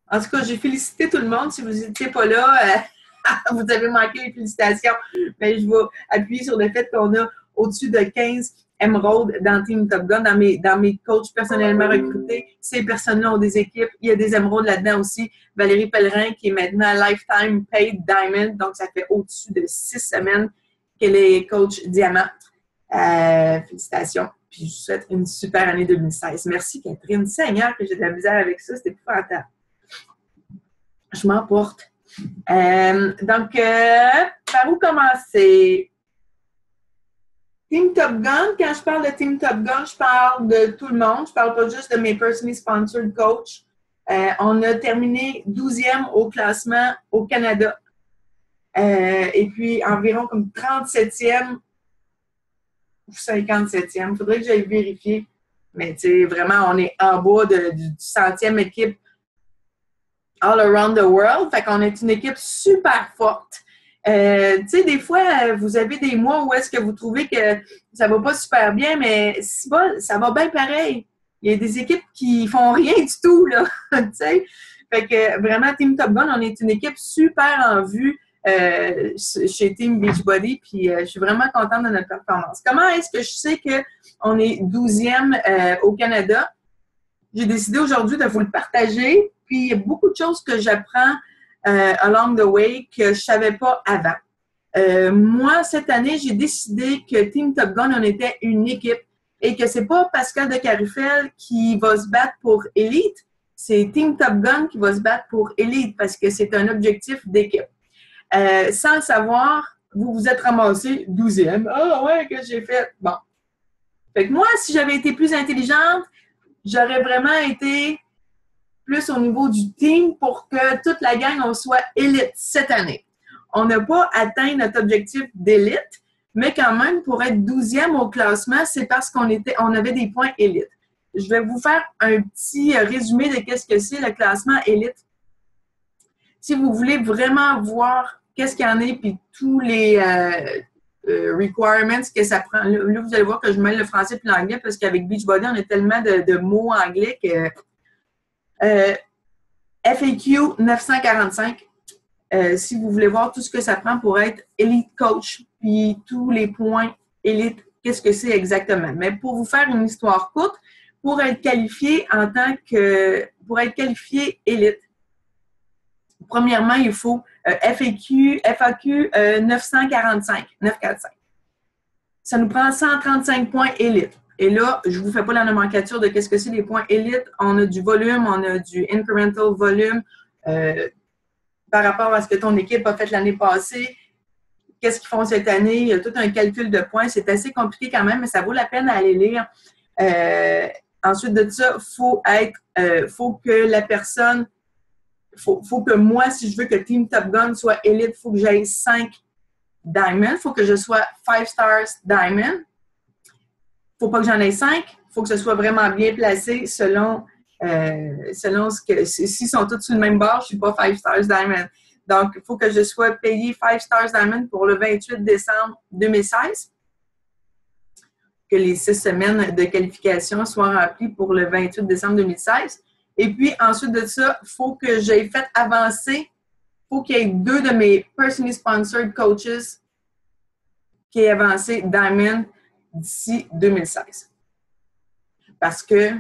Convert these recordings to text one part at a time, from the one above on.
En tout cas, j'ai félicité tout le monde. Si vous n'étiez pas là, vous avez manqué les félicitations. Mais je vais appuyer sur le fait qu'on a au-dessus de 15 Emerald dans Team Top Gun, dans mes coachs personnellement recrutés. Ces personnes-là ont des équipes. Il y a des Emerald là-dedans aussi. Valérie Pellerin, qui est maintenant Lifetime Paid Diamond. Donc, ça fait au-dessus de 6 semaines qu'elle est coach Diamant. Félicitations. Puis, je vous souhaite une super année 2016. Merci, Catherine. Seigneur, que j'ai de la misère avec ça. C'était épouvantable. Je m'emporte. Donc, par où commencer? Team Top Gun, quand je parle de Team Top Gun, je parle de tout le monde. Je parle pas juste de mes personally sponsored coachs. On a terminé 12e au classement au Canada. Et puis, environ comme 37e ou 57e. Il faudrait que j'aille vérifier. Mais, tu sais, vraiment, on est en bas du 100e équipe all around the world. Fait qu'on est une équipe super forte. Tu sais, des fois, vous avez des mois où est-ce que vous trouvez que ça va pas super bien, mais ça va bien pareil. Il y a des équipes qui font rien du tout, là. Tu sais? Fait que vraiment, Team Top Gun, on est une équipe super en vue chez Team Beachbody, puis je suis vraiment contente de notre performance. Comment est-ce que je sais qu'on est 12e au Canada? J'ai décidé aujourd'hui de vous le partager, puis il y a beaucoup de choses que j'apprends along the way que je ne savais pas avant. Moi, cette année, j'ai décidé que Team Top Gun, on était une équipe et que c'est pas Pascal de Carufel qui va se battre pour Elite, c'est Team Top Gun qui va se battre pour Elite parce que c'est un objectif d'équipe. Sans le savoir, vous vous êtes ramassé 12e. Ah ouais, que j'ai fait? Bon. Fait que moi, si j'avais été plus intelligente, j'aurais vraiment été plus au niveau du team pour que toute la gang, on soit élite cette année. On n'a pas atteint notre objectif d'élite, mais quand même, pour être 12e au classement, c'est parce qu'on avait des points élites. Je vais vous faire un petit résumé de qu'est-ce que c'est le classement élite. Si vous voulez vraiment voir qu'est-ce qu'il y en a, puis tous les requirements que ça prend. Là, vous allez voir que je mêle le français et l'anglais parce qu'avec Beachbody, on a tellement de mots anglais que FAQ 945. Si vous voulez voir tout ce que ça prend pour être Elite Coach, puis tous les points Elite, qu'est-ce que c'est exactement. Mais pour vous faire une histoire courte, pour être qualifié Elite, premièrement, il faut FAQ 945. Ça nous prend 135 points Elite. Et là, je ne vous fais pas la nomenclature de qu'est-ce que c'est les points Elite. On a du volume, on a du incremental volume par rapport à ce que ton équipe a fait l'année passée. Qu'est-ce qu'ils font cette année? Il y a tout un calcul de points. C'est assez compliqué quand même, mais ça vaut la peine d'aller lire. Ensuite de ça, faut que la personne, faut que moi, si je veux que Team Top Gun soit élite, il faut que j'aille 5 Diamond. Il faut que je sois 5 Stars Diamond. Il ne faut pas que j'en aie 5. Il faut que ce soit vraiment bien placé selon ce que... S'ils sont tous sur le même bord, je ne suis pas 5 Stars Diamond. Donc, il faut que je sois payé 5 Stars Diamond pour le 28 décembre 2016. Que les 6 semaines de qualification soient remplies pour le 28 décembre 2016. Et puis, ensuite de ça, il faut que j'aie fait avancer, il faut qu'il y ait 2 de mes personally sponsored coaches qui aient avancé Diamond d'ici 2016. Parce que,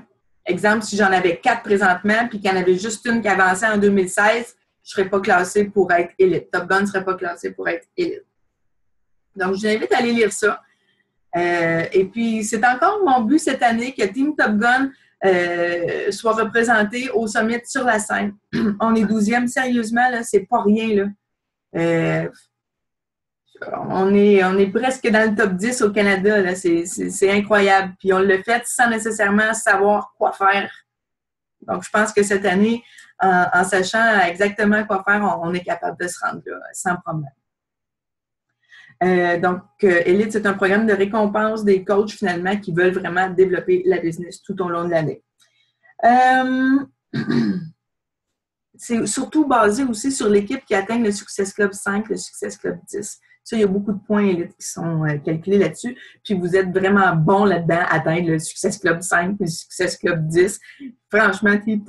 exemple, si j'en avais 4 présentement, puis qu'il y en avait juste une qui avançait en 2016, je ne serais pas classée pour être élite. Top Gun ne serait pas classé pour être élite. Donc, je vous invite à aller lire ça. Et puis, c'est encore mon but cette année que Team Top Gun soit représenté au sommet sur la scène. On est 12e, sérieusement, là, c'est pas rien, là. On est presque dans le top 10 au Canada, là. C'est incroyable. Puis on l'a fait sans nécessairement savoir quoi faire. Donc, je pense que cette année, en sachant exactement quoi faire, on est capable de se rendre là, sans problème. Donc, Elite, c'est un programme de récompense des coachs, finalement, qui veulent vraiment développer la business tout au long de l'année. C'est surtout basé aussi sur l'équipe qui atteint le Success Club 5, le Success Club 10. Ça, il y a beaucoup de points élites qui sont calculés là-dessus. Puis vous êtes vraiment bon là-dedans à atteindre le Success Club 5 puis le Success Club 10. Franchement, Team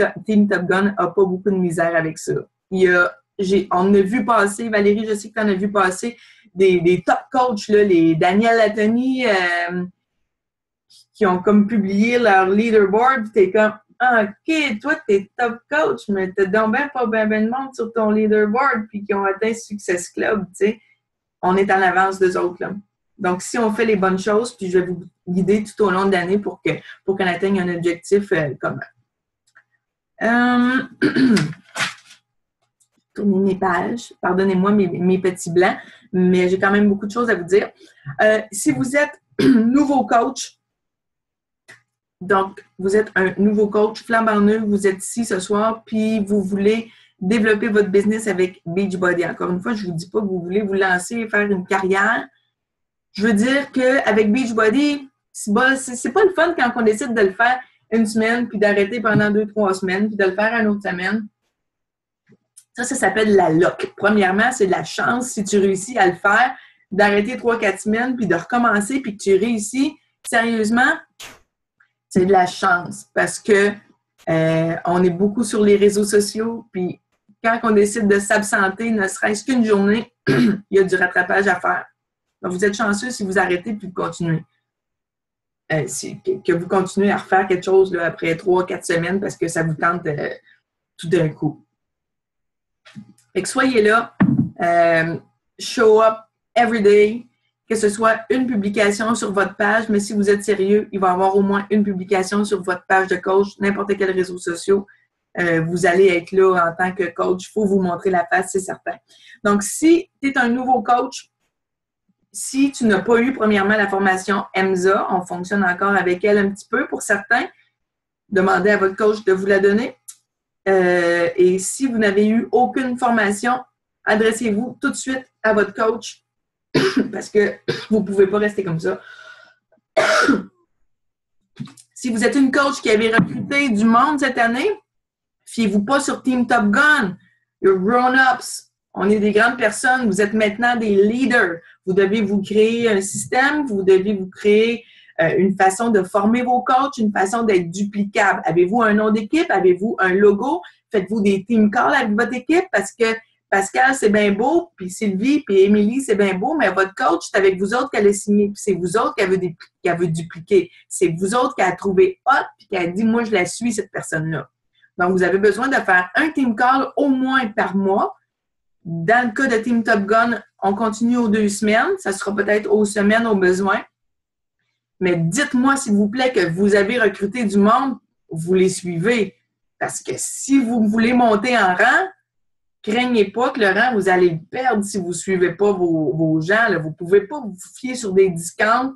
Top Gun n'a pas beaucoup de misère avec ça. On a vu passer, Valérie, je sais que tu en as vu passer, des top coachs, là, les Daniel Latoni, qui ont comme publié leur leaderboard. Tu es comme, OK, toi, t'es top coach, mais t'as donc pas ben de monde sur ton leaderboard puis qui ont atteint Success Club, tu sais. On est en avance d'eux autres, là. Donc, si on fait les bonnes choses, puis je vais vous guider tout au long de l'année pour qu'on atteigne un objectif commun. Tournez mes pages. Pardonnez-moi mes petits blancs, mais j'ai quand même beaucoup de choses à vous dire. Si vous êtes nouveau coach, donc, vous êtes un nouveau coach flambant neuf, vous êtes ici ce soir, puis vous voulez développer votre business avec Beachbody. Encore une fois, je ne vous dis pas que vous voulez vous lancer et faire une carrière. Je veux dire qu'avec Beachbody, c'est pas le fun quand on décide de le faire une semaine, puis d'arrêter pendant 2-3 semaines, puis de le faire une autre semaine. Ça s'appelle la luck. Premièrement, c'est de la chance si tu réussis à le faire, d'arrêter 3-4 semaines, puis de recommencer, puis que tu réussis. Sérieusement, c'est de la chance parce que on est beaucoup sur les réseaux sociaux, puis quand on décide de s'absenter, ne serait-ce qu'une journée, il y a du rattrapage à faire. Donc, vous êtes chanceux si vous arrêtez puis vous continuez. Que vous continuez à refaire quelque chose là, après 3-4 semaines parce que ça vous tente tout d'un coup. Fait que soyez là, show up every day, que ce soit une publication sur votre page, mais si vous êtes sérieux, il va y avoir au moins une publication sur votre page de coach, n'importe quel réseau social. Vous allez être là en tant que coach. Il faut vous montrer la face, c'est certain. Donc, si tu es un nouveau coach, si tu n'as pas eu premièrement la formation EMSA, on fonctionne encore avec elle un petit peu pour certains, demandez à votre coach de vous la donner. Et si vous n'avez eu aucune formation, adressez-vous tout de suite à votre coach parce que vous ne pouvez pas rester comme ça. Si vous êtes une coach qui avait recruté du monde cette année, fiez-vous pas sur Team Top Gun. You're grown-ups. On est des grandes personnes. Vous êtes maintenant des leaders. Vous devez vous créer un système. Vous devez vous créer une façon de former vos coachs, une façon d'être duplicable. Avez-vous un nom d'équipe? Avez-vous un logo? Faites-vous des team calls avec votre équipe? Parce que Pascal, c'est bien beau, puis Sylvie, puis Émilie, c'est bien beau, mais votre coach, c'est avec vous autres qu'elle a signé, puis c'est vous autres qu'elle veut dupliquer. C'est vous autres qu'elle a trouvé hot, puis qu'elle a dit, moi, je la suis, cette personne-là. Donc, vous avez besoin de faire un team call au moins par mois. Dans le cas de Team Top Gun, on continue aux 2 semaines. Ça sera peut-être aux semaines au besoin. Mais dites-moi, s'il vous plaît, que vous avez recruté du monde, vous les suivez. Parce que si vous voulez monter en rang, craignez pas que le rang, vous allez le perdre si vous ne suivez pas vos gens. Là. Vous ne pouvez pas vous fier sur des discounts.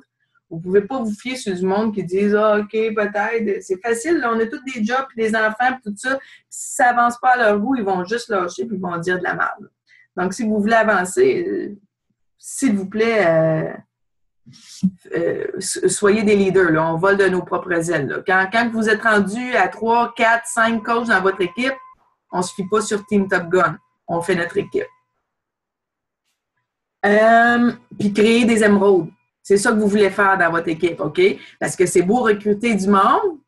Vous ne pouvez pas vous fier sur du monde qui disent « Ah, OK, peut-être. » C'est facile, là, on a tous des jobs et des enfants et tout ça. Puis si ça n'avance pas à leur goût, ils vont juste lâcher et ils vont dire de la merde. Donc, si vous voulez avancer, s'il vous plaît, soyez des leaders. Là. On vole de nos propres ailes. Là. Quand vous êtes rendu à 3, 4, 5 coachs dans votre équipe, on ne se fie pas sur Team Top Gun. On fait notre équipe. Puis créer des émeraudes. C'est ça que vous voulez faire dans votre équipe, OK? Parce que c'est beau recruter du monde,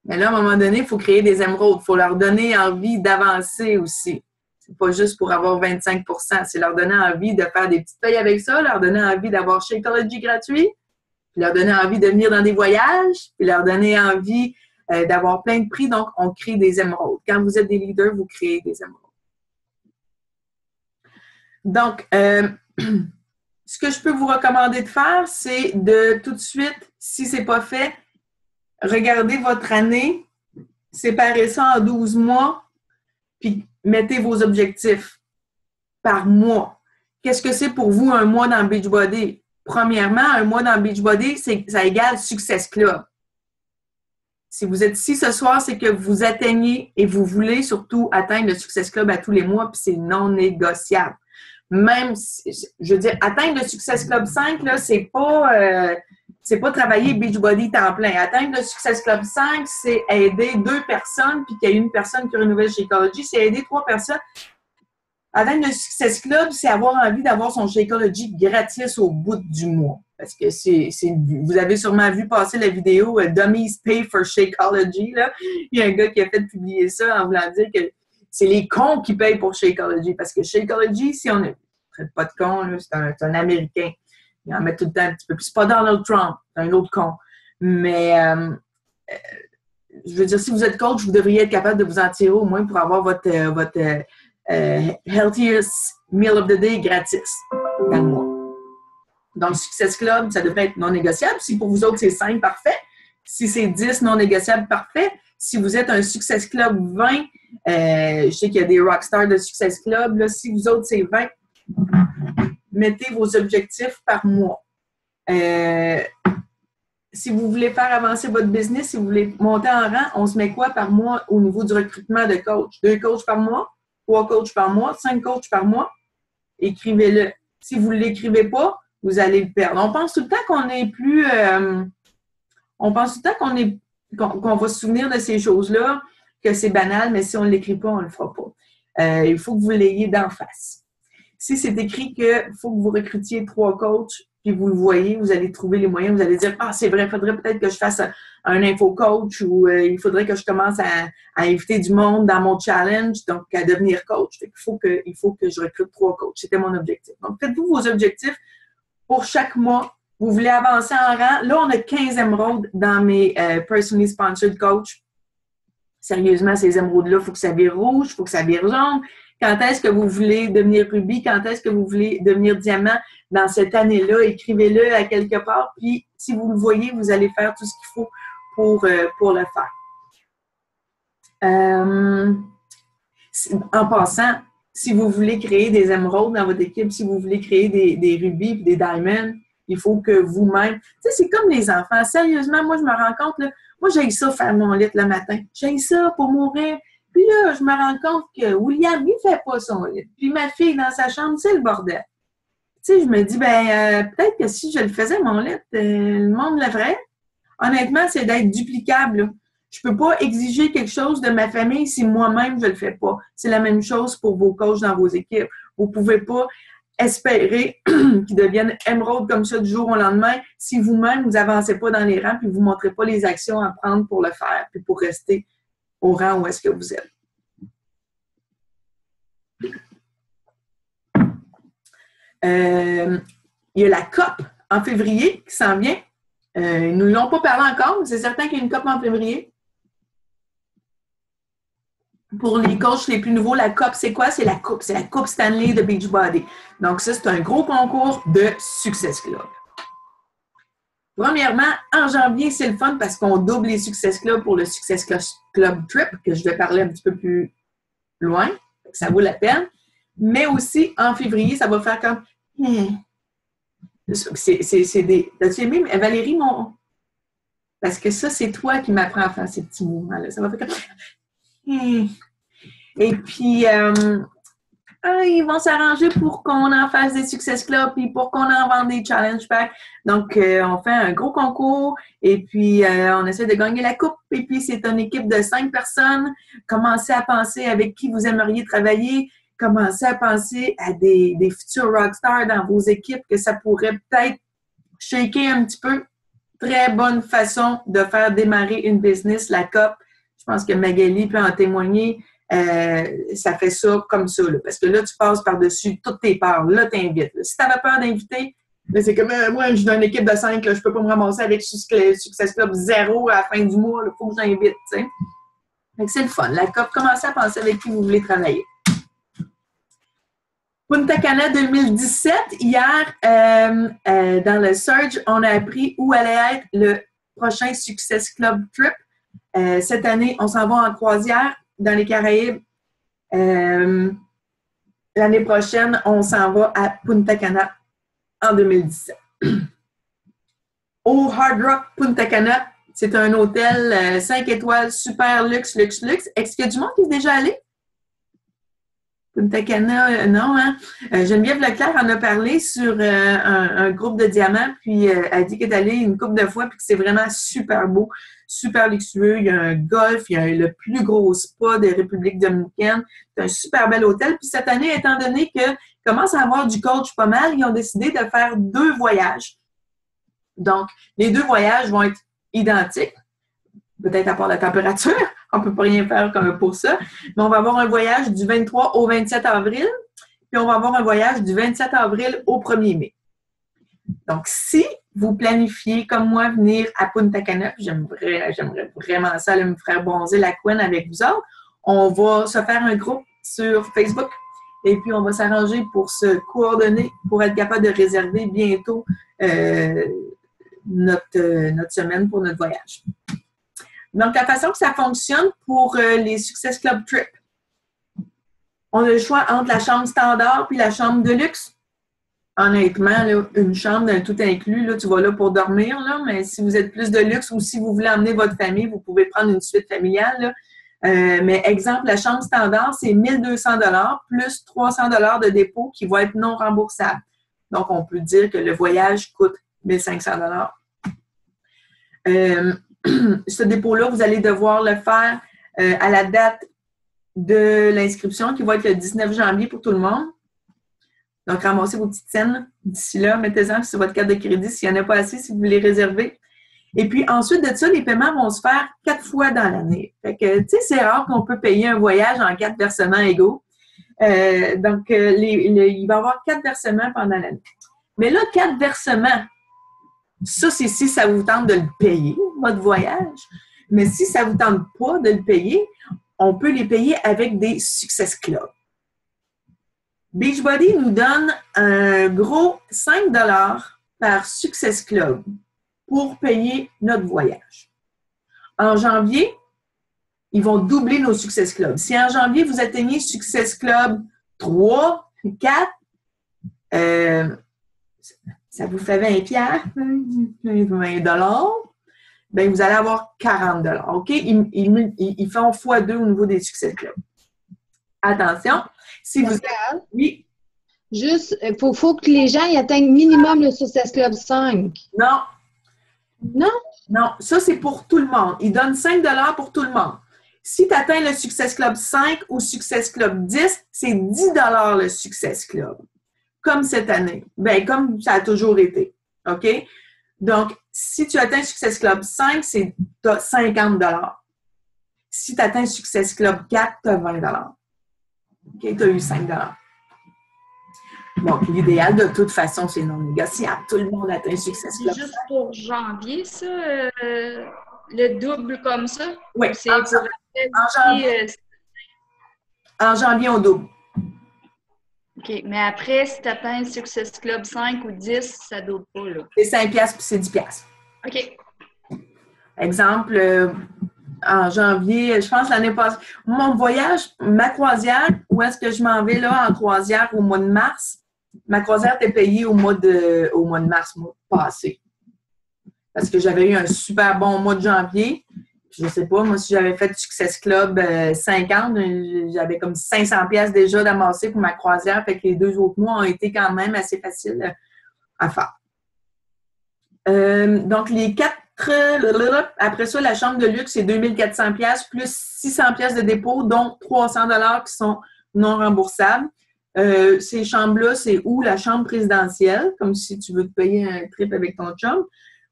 mais là, à un moment donné, il faut créer des émeraudes. Il faut leur donner envie d'avancer aussi. C'est pas juste pour avoir 25 %. C'est leur donner envie de faire des petites feuilles avec ça, leur donner envie d'avoir Shakeology gratuit, puis leur donner envie de venir dans des voyages, puis leur donner envie d'avoir plein de prix. Donc, on crée des émeraudes. Quand vous êtes des leaders, vous créez des émeraudes. Donc, ce que je peux vous recommander de faire, c'est de tout de suite, si ce n'est pas fait, regarder votre année, séparer ça en 12 mois, puis mettez vos objectifs par mois. Qu'est-ce que c'est pour vous un mois dans Beachbody? Premièrement, un mois dans Beachbody, ça égale Success Club. Si vous êtes ici ce soir, c'est que vous atteignez et vous voulez surtout atteindre le Success Club à tous les mois, puis c'est non négociable. Même, je veux dire, atteindre le Success Club 5, là, c'est pas travailler Beachbody temps plein. Atteindre le Success Club 5, c'est aider 2 personnes, puis qu'il y a une personne qui renouvelle chez Ecology, c'est aider 3 personnes Atteindre le Success Club, c'est avoir envie d'avoir son Shakeology gratis au bout du mois. Parce que vous avez sûrement vu passer la vidéo Dummies Pay for Shakeology. Là. Il y a un gars qui a fait publier ça en voulant dire que c'est les cons qui payent pour Shakeology. Parce que Shakeology, si on ne traite pas de con, c'est un Américain. Il en met tout le temps un petit peu plus. C'est pas Donald Trump, c'est un autre con. Mais je veux dire, si vous êtes coach, vous devriez être capable de vous en tirer au moins pour avoir votre healthiest meal of the day gratis dans le mois. Dans le Success Club, ça devrait être non négociable. Si pour vous autres, c'est 5, parfait. Si c'est 10 non négociables, parfait. Si vous êtes un Success Club 20, je sais qu'il y a des rockstars de Success Club. Là, si vous autres, c'est 20, mettez vos objectifs par mois. Si vous voulez faire avancer votre business, si vous voulez monter en rang, on se met quoi par mois au niveau du recrutement de coach? 2 coachs par mois? 3 coachs par mois? 5 coachs par mois? Écrivez-le. Si vous ne l'écrivez pas, vous allez le perdre. On pense tout le temps qu'on est plus... on pense tout le temps qu'on va se souvenir de ces choses-là, que c'est banal, mais si on ne l'écrit pas, on ne le fera pas. Il faut que vous l'ayez d'en face. Si c'est écrit qu'il faut que vous recrutiez 3 coachs, puis vous le voyez, vous allez trouver les moyens, vous allez dire « Ah, c'est vrai, il faudrait peut-être que je fasse un info-coach ou il faudrait que je commence à inviter du monde dans mon challenge, donc à devenir coach. » Il faut que je recrute 3 coachs. C'était mon objectif. Donc, faites-vous vos objectifs pour chaque mois. Vous voulez avancer en rang. Là, on a 15 émeraudes dans mes Personally Sponsored Coach. Sérieusement, ces émeraudes-là, il faut que ça vire rouge, il faut que ça vire jaune. Quand est-ce que vous voulez devenir rubis? Quand est-ce que vous voulez devenir diamant dans cette année-là? Écrivez-le à quelque part. Puis, si vous le voyez, vous allez faire tout ce qu'il faut pour le faire. En passant, si vous voulez créer des émeraudes dans votre équipe, si vous voulez créer des rubis et des diamonds, il faut que vous-même... Tu sais, c'est comme les enfants. Sérieusement, moi, je me rends compte, là, moi, j'aime ça faire mon lit le matin. J'aime ça pour mourir. Puis là, je me rends compte que William, il ne fait pas son lit. Puis ma fille, dans sa chambre, c'est le bordel. Tu sais, je me dis, peut-être que si je le faisais, mon lit, le monde le ferait. Honnêtement, c'est d'être duplicable, là. Je ne peux pas exiger quelque chose de ma famille si moi-même, je ne le fais pas. C'est la même chose pour vos coachs dans vos équipes. Vous ne pouvez pas espérer qu'ils deviennent émeraudes comme ça du jour au lendemain si vous-même, vous n'avancez pas dans les rangs puis vous ne montrez pas les actions à prendre pour le faire puis pour rester au rang où est-ce que vous êtes. Il y a la COP en février qui s'en vient. Ils ne nous l'ont pas parlé encore, mais c'est certain qu'il y a une COP en février. Pour les coachs les plus nouveaux, la COP, c'est quoi? C'est la Coupe. C'est la Coupe Stanley de Beachbody. Donc, ça, c'est un gros concours de Success Club. Premièrement, en janvier, c'est le fun parce qu'on double les Success Club pour le Success Club Trip, que je vais parler un petit peu plus loin. Ça vaut la peine. Mais aussi, en février, ça va faire comme... C'est des... T'as-tu aimé, Valérie, mon... Parce que ça, c'est toi qui m'apprends à faire ces petits mouvements-là. Ça va faire comme... Et puis, ils vont s'arranger pour qu'on en fasse des Success Club et pour qu'on en vende des Challenge Packs. Donc, on fait un gros concours et puis on essaie de gagner la coupe. Et puis, c'est une équipe de 5 personnes. Commencez à penser avec qui vous aimeriez travailler. Commencez à penser à des futurs rockstars dans vos équipes que ça pourrait peut-être shaker un petit peu. Très bonne façon de faire démarrer une business, la COP. Je pense que Magali peut en témoigner. Ça fait ça comme ça. Là, parce que là, tu passes par-dessus toutes tes peurs. Là, tu invites. Si tu avais peur d'inviter, c'est comme moi, je suis dans une équipe de 5, là, je ne peux pas me ramasser avec Success Club 0 à la fin du mois. Il faut que j'invite. C'est le fun. La COP, commencez à penser avec qui vous voulez travailler. Punta Cana 2017, hier, dans le Surge, on a appris où allait être le prochain Success Club Trip. Cette année, on s'en va en croisière dans les Caraïbes. L'année prochaine, on s'en va à Punta Cana en 2017. Au Hard Rock Punta Cana, c'est un hôtel 5 étoiles, super luxe, luxe, luxe. Est-ce qu'il y a du monde qui est déjà allé? Punta Cana, non, hein? Geneviève Leclerc en a parlé sur un groupe de diamants, puis elle a dit qu'elle est allée une couple de fois, puis que c'est vraiment super beau, super luxueux. Il y a un golf, il y a le plus gros spa de République dominicaine. C'est un super bel hôtel. Puis cette année, étant donné qu'il commence à avoir du coach pas mal, ils ont décidé de faire 2 voyages. Donc, les 2 voyages vont être identiques, peut-être à part la température. On ne peut pas rien faire comme pour ça. Mais on va avoir un voyage du 23 au 27 avril, puis on va avoir un voyage du 27 avril au 1er mai. Donc, si vous planifiez, comme moi, venir à Punta Cana, j'aimerais vraiment ça, aller me faire bronzer la couenne avec vous autres, on va se faire un groupe sur Facebook et puis on va s'arranger pour se coordonner pour être capable de réserver bientôt notre semaine pour notre voyage. Donc, la façon que ça fonctionne pour les Success Club Trips, on a le choix entre la chambre standard puis la chambre de luxe. Honnêtement, là, une chambre d'un tout inclus, là, tu vas là pour dormir, là, mais si vous êtes plus de luxe ou si vous voulez emmener votre famille, vous pouvez prendre une suite familiale. Là. Mais exemple, la chambre standard, c'est 1 200 $ plus 300 $ de dépôt qui va être non remboursable. Donc, on peut dire que le voyage coûte 1 500 $. Ce dépôt-là, vous allez devoir le faire à la date de l'inscription qui va être le 19 janvier pour tout le monde. Donc, ramassez vos petites scènes d'ici là, mettez-en sur votre carte de crédit s'il n'y en a pas assez, si vous voulez réserver. Et puis, ensuite de ça, les paiements vont se faire 4 fois dans l'année. Fait que, tu sais, c'est rare qu'on peut payer un voyage en 4 versements égaux. Donc, il va y avoir 4 versements pendant l'année. Mais là, 4 versements, ça, c'est si ça vous tente de le payer, votre voyage. Mais si ça ne vous tente pas de le payer, on peut les payer avec des Success Club. Beachbody nous donne un gros 5 $ par Success Club pour payer notre voyage. En janvier, ils vont doubler nos Success Club. Si en janvier, vous atteignez Success Club 3, 4, ça vous fait 20 $, bien, vous allez avoir 40 $. OK? Ils font x2 au niveau des Success Club. Attention, si vous... Oui. Juste, il faut que les gens y atteignent minimum le Success Club 5. Non. Non? Non, ça, c'est pour tout le monde. Ils donnent 5 $ pour tout le monde. Si tu atteins le Success Club 5 ou Success Club 10, c'est 10 $ le Success Club. Comme cette année. Bien, comme ça a toujours été. OK? Donc, si tu atteins Success Club 5, c'est 50 $. Si tu atteins Success Club 4, tu as 20 $. OK? Tu as eu 5 $. Donc, l'idéal, de toute façon, c'est non négociable. Tout le monde atteint Success Club. C'est juste pour janvier, ça? Le double comme ça? Oui. C'est pour en janvier, on double. OK. Mais après, si tu atteins Success Club 5 ou 10, ça ne double pas, là. C'est 5 $ puis c'est 10 $. OK. Exemple, en janvier, je pense l'année passée, mon voyage, ma croisière, où est-ce que je m'en vais là en croisière au mois de mars? Ma croisière était payée au mois de mars, mois passé. Parce que j'avais eu un super bon mois de janvier. Je ne sais pas, moi, si j'avais fait Success Club 50, j'avais comme 500 $ déjà d'amassé pour ma croisière. Fait que les 2 autres mois ont été quand même assez faciles à faire. Donc, les 4, après ça, la chambre de luxe, c'est 2400 $ plus 600 $ de dépôt, dont 300 $ qui sont non remboursables. Ces chambres-là, c'est ou la chambre présidentielle, comme si tu veux te payer un trip avec ton chum,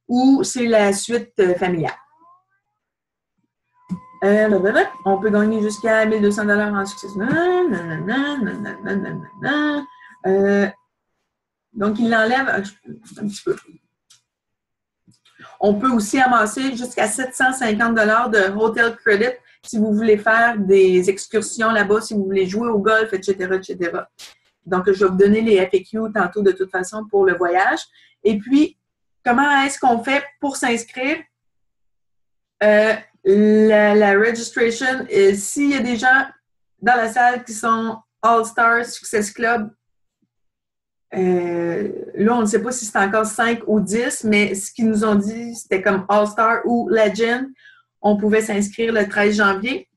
ou c'est la suite familiale. On peut gagner jusqu'à 1 200 $ en succès. Donc, il l'enlève un petit peu. On peut aussi amasser jusqu'à 750 $ de Hotel Credit si vous voulez faire des excursions là-bas, si vous voulez jouer au golf, etc., etc. Donc, je vais vous donner les FAQ tantôt de toute façon pour le voyage. Et puis, comment est-ce qu'on fait pour s'inscrire? La registration, s'il y a des gens dans la salle qui sont All-Star Success Club, là, on ne sait pas si c'est encore 5 ou 10, mais ce qu'ils nous ont dit, c'était comme All-Star ou Legend. On pouvait s'inscrire le 13 janvier.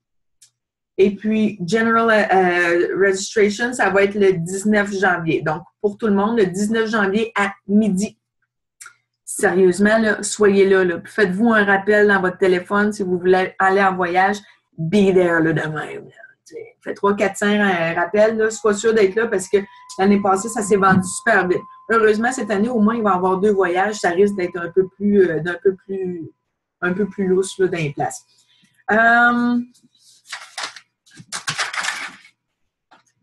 Et puis, General Registration, ça va être le 19 janvier. Donc, pour tout le monde, le 19 janvier à midi. Sérieusement, là, soyez là, là. Puis faites-vous un rappel dans votre téléphone si vous voulez aller en voyage. Be there, là, de même. Faites 3, 4, 5 rappels, là. Sois sûr d'être là parce que l'année passée, ça s'est vendu super vite. Heureusement, cette année, au moins, il va y avoir 2 voyages. Ça risque d'être un peu plus lousse là, dans les places.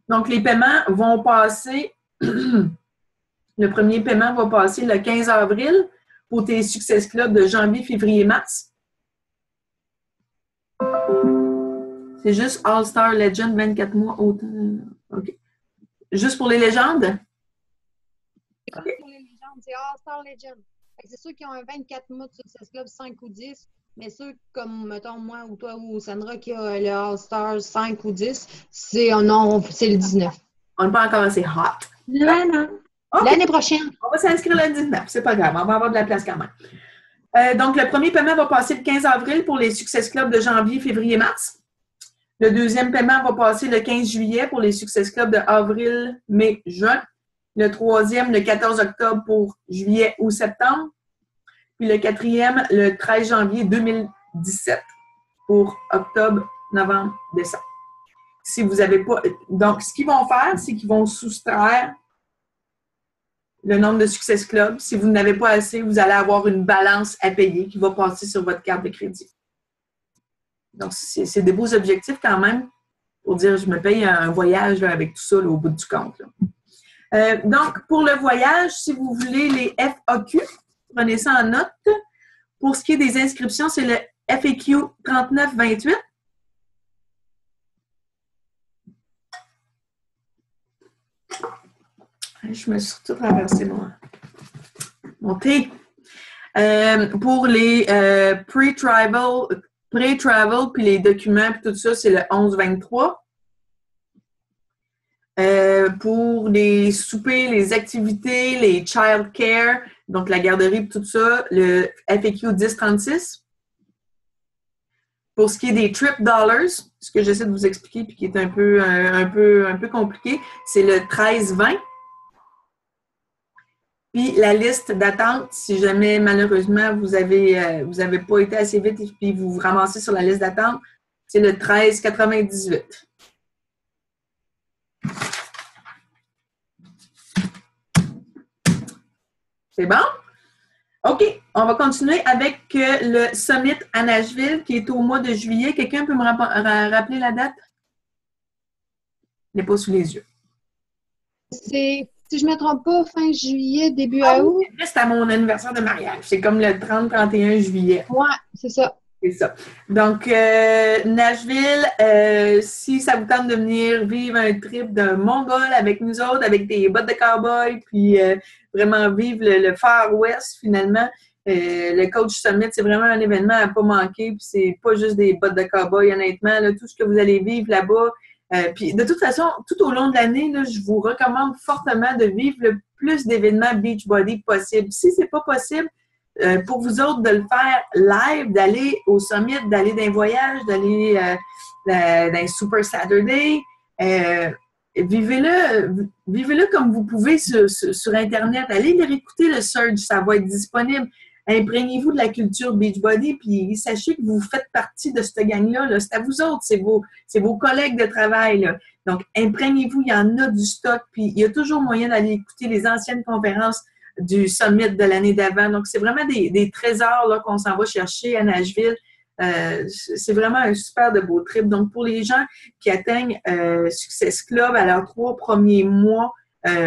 Donc, les paiements vont passer, le premier paiement va passer le 15 avril pour tes Success Club de janvier, février, mars. C'est juste All-Star Legend, 24 mois, autant. OK. Juste pour les légendes? Okay. Pour les légendes, c'est All-Star Legend. C'est ceux qui ont un 24 mois de Success Club, 5 ou 10. Mais ceux comme, mettons, moi ou toi ou Sandra qui a le All-Star 5 ou 10, c'est le 19. On n'est pas encore assez hot. Non. Okay. L'année prochaine. On va s'inscrire le 19. C'est pas grave. On va avoir de la place quand même. Donc, le premier paiement va passer le 15 avril pour les Success Club de janvier, février, mars. Le deuxième paiement va passer le 15 juillet pour les Success Club de avril, mai, juin. Le troisième, le 14 octobre pour juillet ou septembre. Puis le quatrième, le 13 janvier 2017 pour octobre, novembre, décembre. Si vous n'avez pas... Donc, ce qu'ils vont faire, c'est qu'ils vont soustraire le nombre de Success Club. Si vous n'avez pas assez, vous allez avoir une balance à payer qui va passer sur votre carte de crédit. Donc, c'est des beaux objectifs quand même pour dire je me paye un voyage là, avec tout ça là, au bout du compte. Donc, pour le voyage, si vous voulez les FAQ, prenez ça en note. Pour ce qui est des inscriptions, c'est le FAQ 3928. Je me suis surtout traversé mon thé. Pour les pré-travel puis les documents puis tout ça, c'est le 1123. Pour les soupers, les activités, les child care, donc la garderie et tout ça, le FAQ 1036. Pour ce qui est des trip dollars, ce que j'essaie de vous expliquer puis qui est un peu compliqué, c'est le 1320. Puis la liste d'attente, si jamais malheureusement vous avez pas été assez vite et puis vous vous ramassez sur la liste d'attente, c'est le 1398. C'est bon? OK. On va continuer avec le Summit à Nashville qui est au mois de juillet. Quelqu'un peut me rappeler la date? Je l'ai pas sous les yeux. C'est, si je ne me trompe pas, fin juillet, début août. C'est à mon anniversaire de mariage. C'est comme le 30-31 juillet. Oui, c'est ça. C'est ça. Donc, Nashville, si ça vous tente de venir vivre un trip de Mongol avec nous autres, avec des bottes de cowboy, puis vraiment vivre le Far West, finalement, le Coach Summit, c'est vraiment un événement à ne pas manquer. Puis c'est pas juste des bottes de cowboy, honnêtement. Là, tout ce que vous allez vivre là-bas. Puis de toute façon, tout au long de l'année, là, je vous recommande fortement de vivre le plus d'événements Beachbody possible. Si c'est pas possible, pour vous autres, de le faire live, d'aller au summit, d'aller dans un voyage, d'aller dans un Super Saturday. Vivez-le comme vous pouvez sur Internet. Allez le réécouter, le Surge, ça va être disponible. Imprégnez-vous de la culture Beachbody, puis sachez que vous faites partie de cette gang-là. Là. C'est à vous autres, c'est vos collègues de travail. Là. Donc, imprégnez-vous, il y en a du stock, puis il y a toujours moyen d'aller écouter les anciennes conférences du Summit de l'année d'avant. Donc, c'est vraiment des trésors là, qu'on s'en va chercher à Nashville. C'est vraiment un super de beau trip. Donc, pour les gens qui atteignent Success Club à leurs 3 premiers mois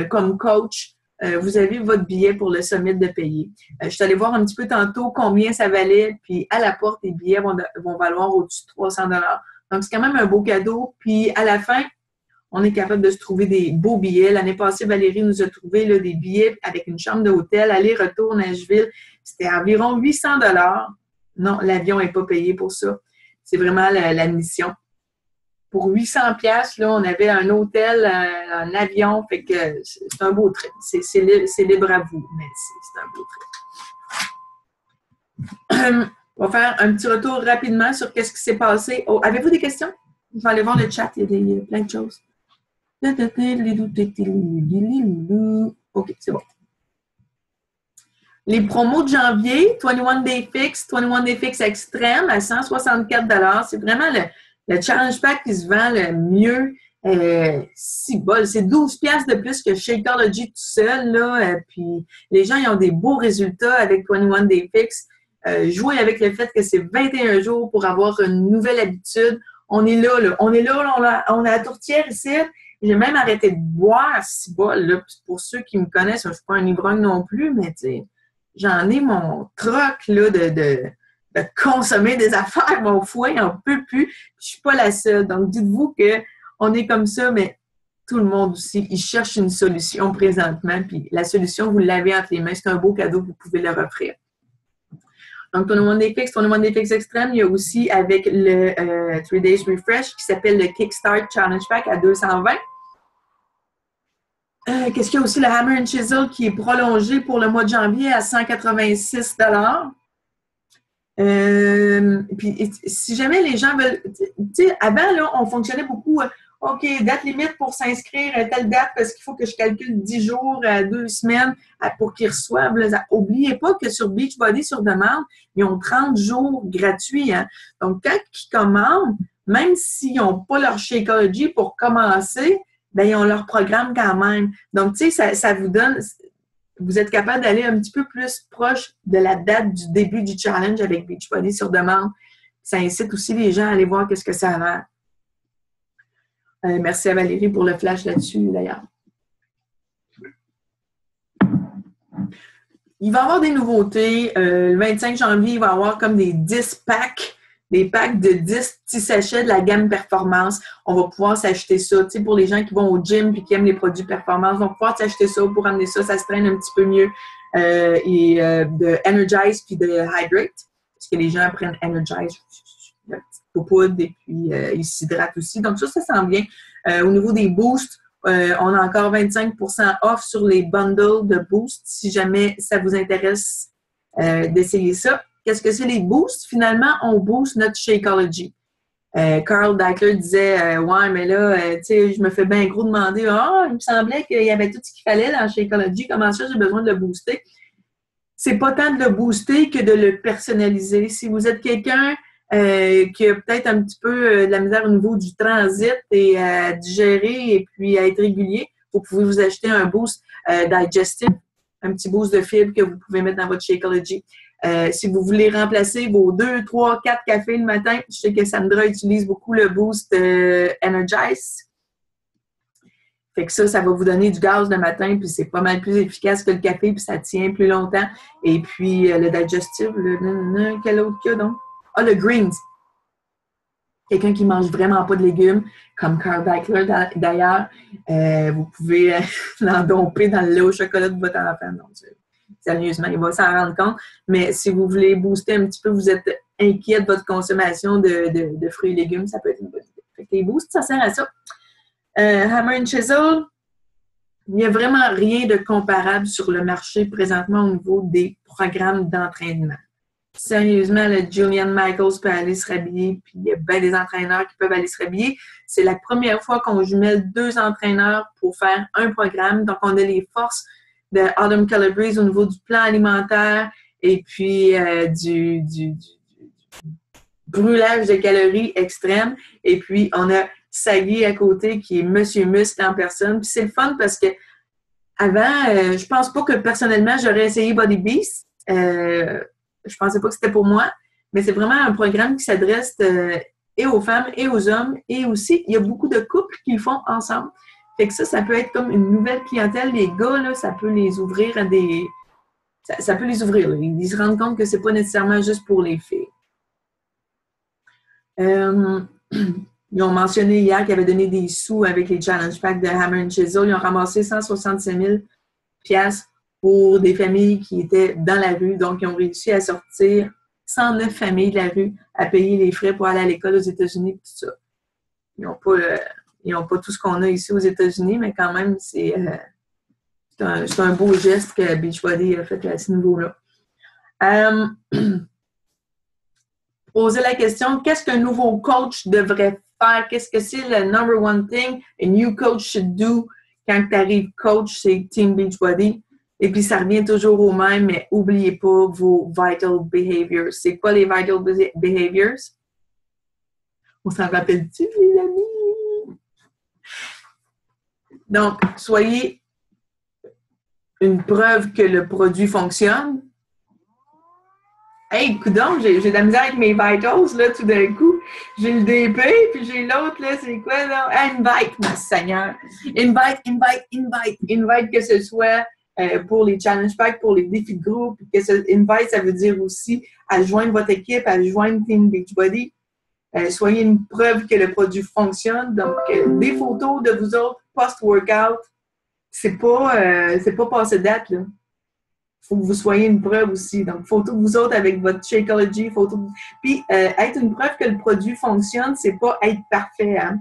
comme coach, vous avez votre billet pour le Summit de payer. Je suis allée voir un petit peu tantôt combien ça valait, puis à la porte, les billets vont valoir au-dessus de 300 $. Donc, c'est quand même un beau cadeau. Puis, à la fin, on est capable de se trouver des beaux billets. L'année passée, Valérie nous a trouvé là, des billets avec une chambre d'hôtel, aller-retour Nashville. C'était environ 800 $. Non, l'avion n'est pas payé pour ça. C'est vraiment l'admission. Pour 800 $, là, on avait un hôtel, un avion, fait que c'est un beau trip. C'est libre à vous, mais c'est un beau trip. On va faire un petit retour rapidement sur qu'est-ce qui s'est passé. Oh, avez-vous des questions? Je vais aller voir le chat, il y a plein de choses. OK, c'est bon. Les promos de janvier, 21 Day Fix, 21 Day Fix Extrême à 164 $. C'est vraiment le Challenge Pack qui se vend le mieux. C'est 12 $ de plus que Shakeology tout seul. Là, puis les gens ils ont des beaux résultats avec 21 Day Fix. Jouer avec le fait que c'est 21 jours pour avoir une nouvelle habitude. On est là. On a la tourtière ici. J'ai même arrêté de boire là. Pour ceux qui me connaissent, je ne suis pas un ivrogne non plus, mais tu sais, j'en ai mon troc là, de consommer des affaires. Mon foie n'en peut plus. Je ne suis pas la seule. Donc, dites-vous qu'on est comme ça, mais tout le monde aussi, il cherche une solution présentement. Puis la solution, vous l'avez entre les mains. C'est un beau cadeau, vous pouvez leur offrir. Donc, Tournament des Fix Extrême, il y a aussi avec le 3 Days Refresh qui s'appelle le Kickstart Challenge Pack à 220. Qu'est-ce qu'il y a aussi? Le Hammer and Chisel qui est prolongé pour le mois de janvier à 186 $. Puis, si jamais les gens veulent... Tu sais, avant, là, on fonctionnait beaucoup... OK, date limite pour s'inscrire à telle date parce qu'il faut que je calcule 10 jours, 2 semaines pour qu'ils reçoivent. N'oubliez pas que sur Beachbody, sur demande, ils ont 30 jours gratuits. Hein? Donc, quand ils commandent, même s'ils n'ont pas leur Shakeology pour commencer, bien, ils ont leur programme quand même. Donc, tu sais, ça vous donne... Vous êtes capable d'aller un petit peu plus proche de la date du début du challenge avec Beachbody sur demande. Ça incite aussi les gens à aller voir qu'est-ce que ça a l'air. Merci à Valérie pour le flash là-dessus, d'ailleurs. Il va y avoir des nouveautés. Le 25 janvier, il va y avoir comme des 10 packs, des packs de 10 petits sachets de la gamme Performance. On va pouvoir s'acheter ça. Tu sais, pour les gens qui vont au gym et qui aiment les produits Performance, on va pouvoir s'acheter ça pour amener ça. Ça se traîne un petit peu mieux. De Energize puis de Hydrate. Parce que les gens prennent Energize, la petite poudre, et puis ils s'hydratent aussi. Donc ça s'en vient. Au niveau des boosts, on a encore 25 % off sur les bundles de boosts si jamais ça vous intéresse d'essayer ça. Qu'est-ce que c'est les boosts? Finalement, on booste notre Shakeology. Carl Daikeler disait ouais, mais là, tu sais, je me fais bien gros demander il me semblait qu'il y avait tout ce qu'il fallait dans Shakeology. Comment ça, j'ai besoin de le booster? C'est pas tant de le booster que de le personnaliser. Si vous êtes quelqu'un qui a peut-être un petit peu de la misère au niveau du transit et à digérer et puis à être régulier, vous pouvez vous acheter un boost digestif, un petit boost de fibres que vous pouvez mettre dans votre Shakeology. Si vous voulez remplacer vos 2, 3, 4 cafés le matin, je sais que Sandra utilise beaucoup le boost Energize. Fait que ça va vous donner du gaz le matin, puis c'est pas mal plus efficace que le café, puis ça tient plus longtemps. Et puis le digestif, quel autre qu'il y a donc? Le greens. Quelqu'un qui mange vraiment pas de légumes, comme Carl Daikeler d'ailleurs, vous pouvez l'endomper dans le lait au chocolat de votre enfant. Donc, sérieusement, il va s'en rendre compte. Mais si vous voulez booster un petit peu, vous êtes inquiet de votre consommation de fruits et légumes, ça peut être une bonne idée. Fait que les boosts, ça sert à ça. Hammer and Chisel, il n'y a vraiment rien de comparable sur le marché présentement au niveau des programmes d'entraînement. Sérieusement, le Julian Michaels peut aller se rhabiller, puis il y a bien des entraîneurs qui peuvent aller se rhabiller. C'est la première fois qu'on jumelle 2 entraîneurs pour faire un programme. Donc, on a les forces de Autumn Calabrese au niveau du plan alimentaire et puis du brûlage de calories extrême. Et puis, on a Sagui à côté qui est Monsieur Muscle en personne. Puis c'est le fun parce que avant, je pense pas que personnellement, j'aurais essayé Body Beast. Je pensais pas que c'était pour moi, mais c'est vraiment un programme qui s'adresse et aux femmes et aux hommes. Et aussi, il y a beaucoup de couples qui le font ensemble. Fait que ça peut être comme une nouvelle clientèle. Les gars, là, ça peut les ouvrir à des... Ça peut les ouvrir. Là. Ils se rendent compte que c'est pas nécessairement juste pour les filles. Ils ont mentionné hier qu'ils avaient donné des sous avec les challenge packs de Hammer and Chisel. Ils ont ramassé 165 000 $ pour des familles qui étaient dans la rue. Donc, ils ont réussi à sortir 109 familles de la rue à payer les frais pour aller à l'école aux États-Unis et tout ça. Ils n'ont pas tout ce qu'on a ici aux États-Unis, mais quand même, c'est un beau geste que Beachbody a fait à ce niveau-là. Poser la question, qu'est-ce qu'un nouveau coach devrait faire? Qu'est-ce que c'est le number one thing a new coach should do quand tu arrives coach, c'est Team Beachbody. Et puis, ça revient toujours au même, mais n'oubliez pas vos vital behaviors. C'est quoi les vital behaviors? On s'en rappelle-tu, les amis? Donc, soyez une preuve que le produit fonctionne. Hey, coudonc, j'ai de la misère avec mes vitals, là, tout d'un coup. J'ai le DP, puis j'ai l'autre, là, c'est quoi, là? Invite, ma Seigneur. Invite, que ce soit pour les challenge packs, pour les défis de groupe. Invite, ça veut dire aussi à joindre votre équipe, à joindre Team Beachbody. Soyez une preuve que le produit fonctionne. Donc, des photos de vous autres post-workout, c'est pas passé date, là. Il faut que vous soyez une preuve aussi. Donc, photo de vous autres avec votre Shakeology, Puis, être une preuve que le produit fonctionne, c'est pas être parfait, hein?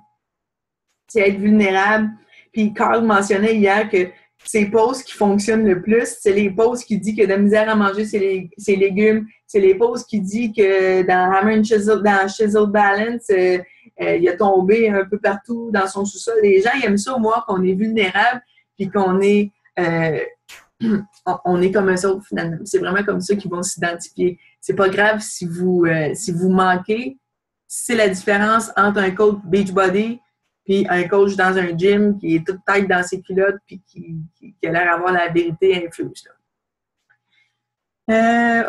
C'est être vulnérable. Puis, Carl mentionnait hier que ces poses qui fonctionnent le plus, c'est les poses qui disent qu'il y a de la misère à manger ses légumes. C'est les poses qui disent que dans Hammer and Chisel, dans Chisel Balance, il a tombé un peu partout dans son sous-sol. Les gens ils aiment ça, moi, qu'on est vulnérable puis qu'on est... on est comme eux autres, finalement. C'est vraiment comme ça qu'ils vont s'identifier. C'est pas grave si vous manquez. C'est la différence entre un coach Beachbody puis un coach dans un gym qui est toute tête dans ses culottes puis qui a l'air d'avoir la vérité infuse.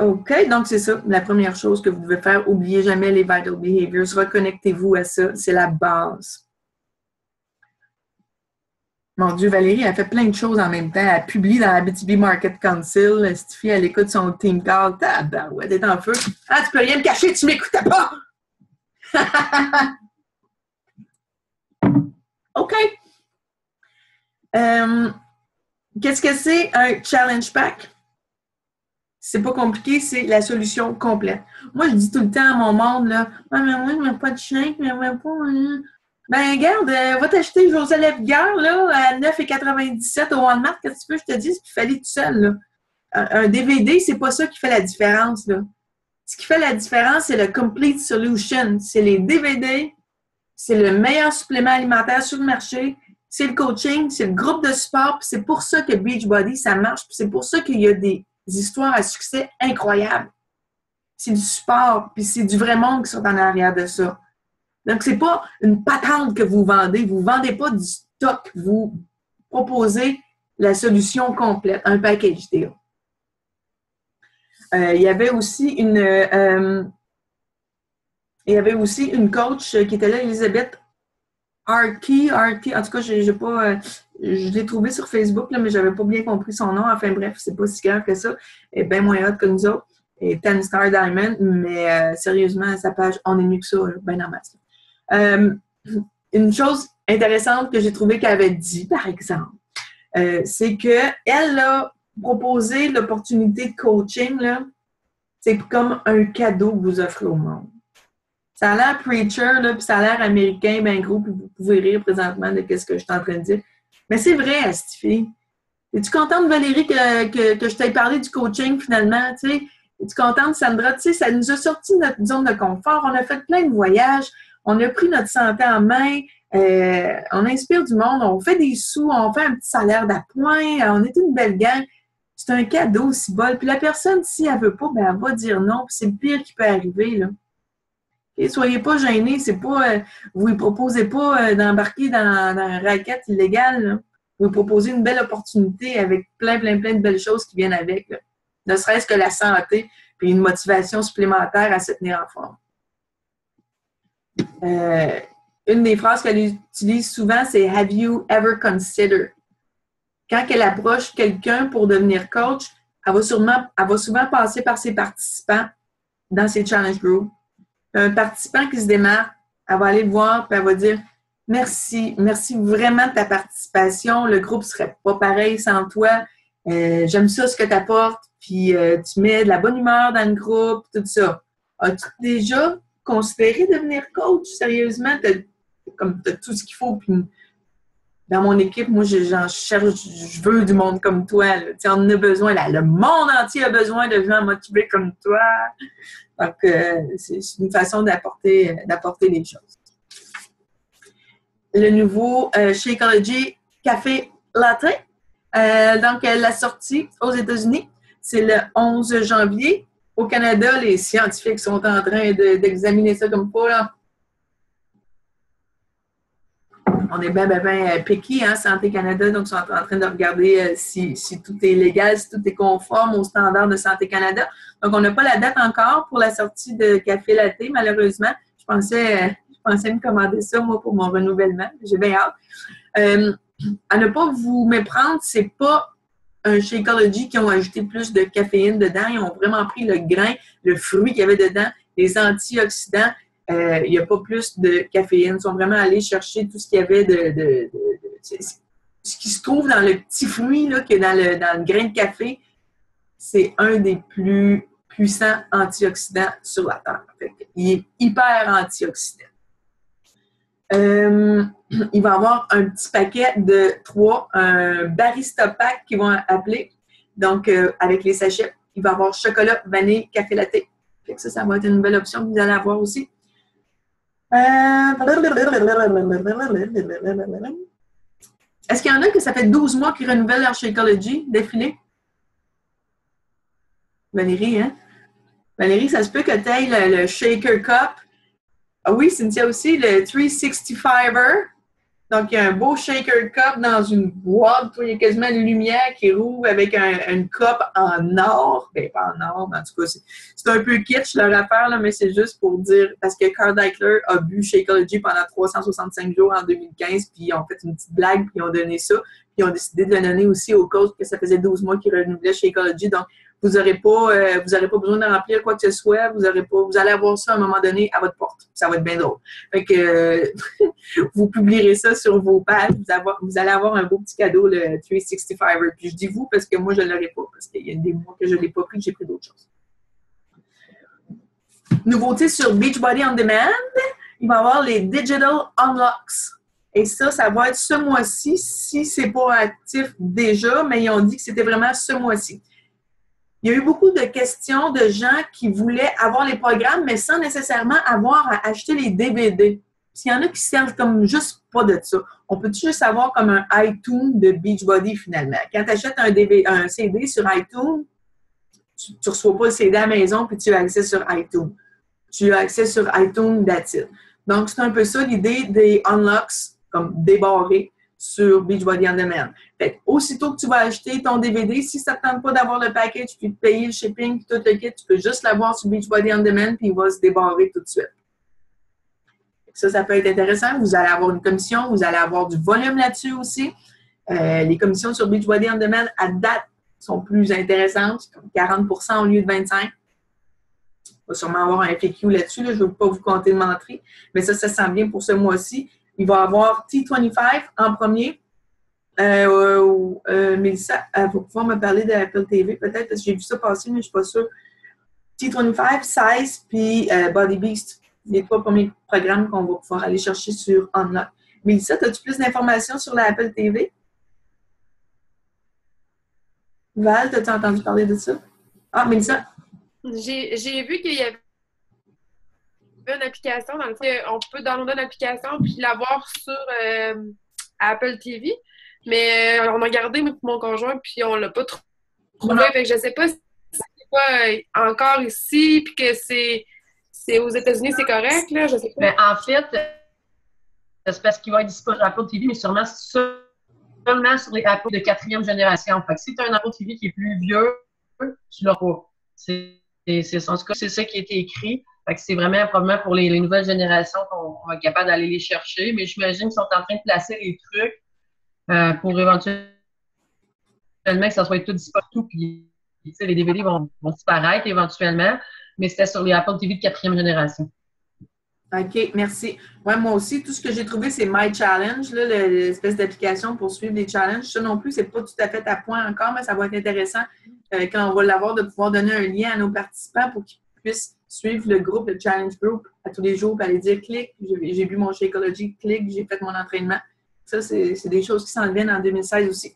OK, donc c'est ça. La première chose que vous devez faire, oubliez jamais les vital behaviors. Reconnectez-vous à ça. C'est la base. Mon Dieu, Valérie, elle fait plein de choses en même temps. Elle publie dans la BTB Market Council. Stiffy, elle écoute son team call. Ouais, t'es en feu. Ah, tu peux rien me cacher, tu m'écoutais pas! OK. Qu'est-ce que c'est un challenge pack? C'est pas compliqué, c'est la solution complète. Moi, je dis tout le temps à mon monde, là, ah, mais moi, je ne mets pas de shake, je ne mets pas... Ben, regarde, va t'acheter José Lefgueur, là, à 9,97 au Walmart. Qu'est-ce que tu veux, je te dis, qu'il fallait tout seul, là. Un DVD, c'est pas ça qui fait la différence, là. Ce qui fait la différence, c'est le Complete Solution. C'est les DVD, c'est le meilleur supplément alimentaire sur le marché, c'est le coaching, c'est le groupe de support, puis c'est pour ça que Beachbody, ça marche, puis c'est pour ça qu'il y a des histoires à succès incroyables. C'est du support, puis c'est du vrai monde qui sont en arrière de ça. Donc, c'est pas une patente que vous vendez. Vous ne vendez pas du stock. Vous proposez la solution complète, un package deal. Il y avait aussi une coach qui était là, Elisabeth Arky. En tout cas, je l'ai trouvée sur Facebook, là, mais je n'avais pas bien compris son nom. Enfin bref, c'est pas si clair que ça. Elle est bien moins hot que nous autres. Et 10 Star Diamond, mais sérieusement, sa page, on est mieux que ça, bien en masse. Une chose intéressante que j'ai trouvé qu'elle avait dit, par exemple, c'est qu'elle a proposé l'opportunité de coaching, là, c'est comme un cadeau que vous offrez au monde. Ça a l'air preacher, là, puis ça a l'air américain, bien gros, puis vous pouvez rire présentement de ce que je suis en train de dire. Mais c'est vrai, Asti. Es-tu contente, Valérie, que je t'ai parlé du coaching finalement, tu sais? Es-tu contente, Sandra? Tu sais, ça nous a sorti de notre zone de confort. On a fait plein de voyages. On a pris notre santé en main, on inspire du monde, on fait des sous, on fait un petit salaire d'appoint, on est une belle gang. C'est un cadeau, si bol. Puis la personne, si elle veut pas, ben elle va dire non. Puis c'est le pire qui peut arriver, là. Et soyez pas gênés, c'est pas, vous ne proposez pas d'embarquer dans un racket illégal, là. Vous proposez une belle opportunité avec plein de belles choses qui viennent avec, là. Ne serait-ce que la santé, puis une motivation supplémentaire à se tenir en forme. Une des phrases qu'elle utilise souvent, c'est « Have you ever considered ». Quand elle approche quelqu'un pour devenir coach, elle va souvent passer par ses participants dans ses challenge groups. Un participant qui se démarque, elle va aller le voir et elle va dire « Merci vraiment de ta participation. Le groupe ne serait pas pareil sans toi. J'aime ça ce que tu apportes. Puis tu mets de la bonne humeur dans le groupe, tout ça. As-tu déjà considéré devenir coach? Sérieusement, t'as tout ce qu'il faut. Puis dans mon équipe, moi, j'en cherche, je veux du monde comme toi. On en a besoin. Là. Le monde entier a besoin de gens motivés comme toi. Donc, c'est une façon d'apporter les choses. le nouveau Shakeology Café Latte. Donc, la sortie aux États-Unis, c'est le 11 janvier. Au Canada, les scientifiques sont en train d'examiner ça comme pas, là. On est bien picky, hein, Santé Canada, donc ils sont en train de regarder si tout est légal, si tout est conforme aux standards de Santé Canada. Donc, on n'a pas la date encore pour la sortie de Café Latte, malheureusement. Je pensais me commander ça, moi, pour mon renouvellement. J'ai bien hâte. À ne pas vous méprendre, c'est pas un Shakeology qui ont ajouté plus de caféine dedans. Ils ont vraiment pris le grain, le fruit qu'il y avait dedans, les antioxydants. Il n'y a pas plus de caféine. Ils sont vraiment allés chercher tout ce qu'il y avait ce qui se trouve dans le petit fruit, là, qui est dans le grain de café. C'est un des plus puissants antioxydants sur la Terre. Il est hyper antioxydant. Il va y avoir un petit paquet de 3, un barista pack qu'ils vont appeler. Donc, avec les sachets, il va y avoir chocolat, vanille, café latte. Fait que ça va être une belle option que vous allez avoir aussi. Est-ce qu'il y en a que ça fait 12 mois qu'ils renouvellent leur Shakeology d'affilée? Valérie, hein? Valérie, ça se peut que tu aies le Shaker Cup. Ah oui, Cynthia aussi, le 365er. Donc, il y a un beau Shaker Cup dans une boîte. Il y a quasiment une lumière qui rouvre avec une coupe en or. Bien, pas en or, mais en tout cas, c'est un peu kitsch leur affaire, là, mais c'est juste pour dire, parce que Carl Daikeler a bu Shakeology pendant 365 jours en 2015, puis ils ont fait une petite blague, puis ils ont donné ça. Puis ils ont décidé de le donner aussi au coach, que ça faisait 12 mois qu'ils renouvelaient Shakeology. Donc, vous n'aurez pas besoin de remplir quoi que ce soit. Vous allez avoir ça à un moment donné à votre porte. Ça va être bien drôle. Fait que vous publierez ça sur vos pages. Vous allez avoir un beau petit cadeau, le 365er. Puis je dis vous parce que moi, je ne l'aurai pas. Parce qu'il y a des mois que je ne l'ai pas pris, que j'ai pris d'autres choses. Nouveauté sur Beachbody On Demand. Il va y avoir les Digital Unlocks. Et ça va être ce mois-ci, si ce n'est pas actif déjà, mais ils ont dit que c'était vraiment ce mois-ci. Il y a eu beaucoup de questions de gens qui voulaient avoir les programmes, mais sans nécessairement avoir à acheter les DVD. Parce qu'il y en a qui servent comme juste pas de ça. On peut juste avoir comme un iTunes de Beachbody finalement. Quand tu achètes un CD sur iTunes, tu ne reçois pas le CD à la maison puis tu as accès sur iTunes. Tu as accès sur iTunes, that's it. Donc, c'est un peu ça l'idée des unlocks, comme débarrés sur Beachbody On Demand. Fait aussitôt que tu vas acheter ton DVD, si ça ne te tente pas d'avoir le package, puis de payer le shipping, puis tout le kit, tu peux juste l'avoir sur Beachbody On Demand, puis il va se débarrer tout de suite. Ça peut être intéressant. Vous allez avoir une commission, vous allez avoir du volume là-dessus aussi. Les commissions sur Beachbody On Demand, à date, sont plus intéressantes, comme 40% au lieu de 25%. Il va sûrement avoir un FAQ là-dessus, là. Je ne veux pas vous compter de mentir, mais ça sent bien pour ce mois-ci. Il va y avoir T25 en premier. Mélissa, elle va pouvoir me parler de Apple TV peut-être, parce que j'ai vu ça passer, mais je ne suis pas sûre. T25, Size, puis Body Beast. Les 3 premiers programmes qu'on va pouvoir aller chercher sur Unlock. Mélissa, as-tu plus d'informations sur la Apple TV? Val, as-tu entendu parler de ça? Ah, Mélissa? J'ai vu qu'il y avait une application, dans le fond, on peut downloader l'application puis l'avoir sur Apple TV. Mais on a gardé mon conjoint puis on l'a pas trouvé. Fait que je sais pas si c'est pas encore ici puis que c'est aux États-Unis, c'est correct, là, je sais pas. Mais en fait, c'est parce qu'il va être disponible sur Apple TV, mais sûrement seulement sur les Apple de 4e génération. Fait que si tu as un Apple TV qui est plus vieux, tu l'as pas. En tout cas, c'est ça qui a été écrit. Fait que c'est vraiment probablement pour les nouvelles générations qu'on va être capable d'aller les chercher. Mais j'imagine qu'ils sont en train de placer les trucs pour éventuellement que ça soit tout disponible. Puis les DVD vont disparaître éventuellement. Mais c'était sur les Apple TV de 4e génération. OK, merci. Ouais, moi aussi, tout ce que j'ai trouvé, c'est My Challenge, l'espèce d'application pour suivre les challenges. Ça non plus, c'est pas tout à fait à point encore, mais ça va être intéressant quand on va l'avoir de pouvoir donner un lien à nos participants pour qu'ils puissent suivre le groupe, le Challenge Group, à tous les jours, puis aller dire « clic, j'ai bu mon Shakeology, clic, j'ai fait mon entraînement ». Ça, c'est des choses qui s'en viennent en 2016 aussi.